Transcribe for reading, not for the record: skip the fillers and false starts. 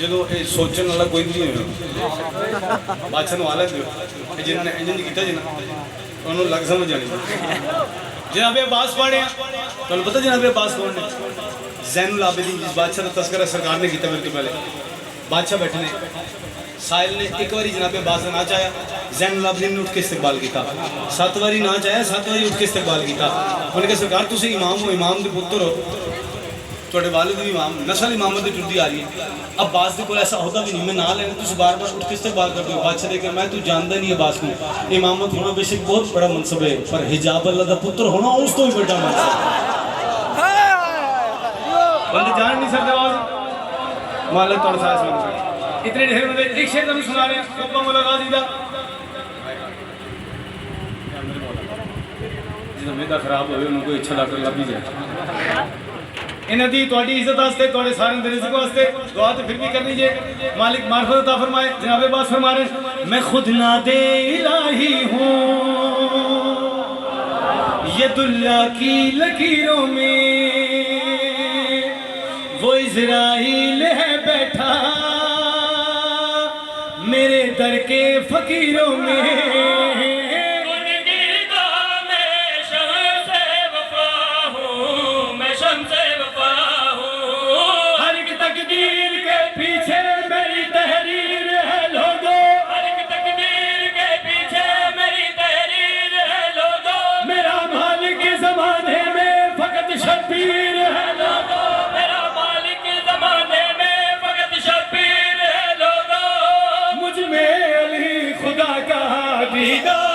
जो ये सोचने वाला कोई नहीं होना बादशाह को आलत दो जिन्होंने इंज नहीं किया जिन्हें उन्होंने लग समझ जानी जनाब अब्बास पढ़े तुम पता जनाब अब्बास कौन ने ज़ैनुल आबिदीन जिस बादशाह का तस्करा सरकार ने किया मेरे तो पहले बादशाह बैठे ने साहिल ने एक बार जनाब अब्बास का नाच आया ज़ैनुल आबिदीन ने उठ के इस्तकबाल किया 7 बारी नाच आया 7 बारी उठ के इस्तकबाल किया उन्होंने कहा सरकार तुम इमाम हो इमाम के पुत्र हो थोड़े वालिद भी इमाम नस्ल इमामत की टुरदी आ रही है अब्बास के को ऐसा होता भी नहीं मैं ना लेना तुम बार बार उठ के इस्तकबाल करते हो बादशाह देकर मैं तू जानता नहीं अब्बास को इमामत होना बेशक बहुत बड़ा मनसब है पर हिजाब अल्लाह का पुत्र होना उस तो भी बड़ा मनसब बंदे जान नहीं सकते आवाज मालिक तुहानू साथ सुना इतने ढेर बंदे एक शेर तुहानू सुना रहे हैं अब्बा मौला गाजी दा जिदा मेदा खराब होवे उन्हें कोई अच्छा डॉक्टर लभ ही जाए इन्हां दी तुहाडी इज्जत वास्ते तुहाडे सारे दे रिज़्क वास्ते दुआ तो फिर भी करनी जे मालिक मार्फत अता फरमाए जनाब अब्बास फरमा रहे मैं खुद नादे इलाही हूँ यदुल्ला की लकीरों में वो इज़राइल है बैठा मेरे दर के फकीरों में खुदा का दीदार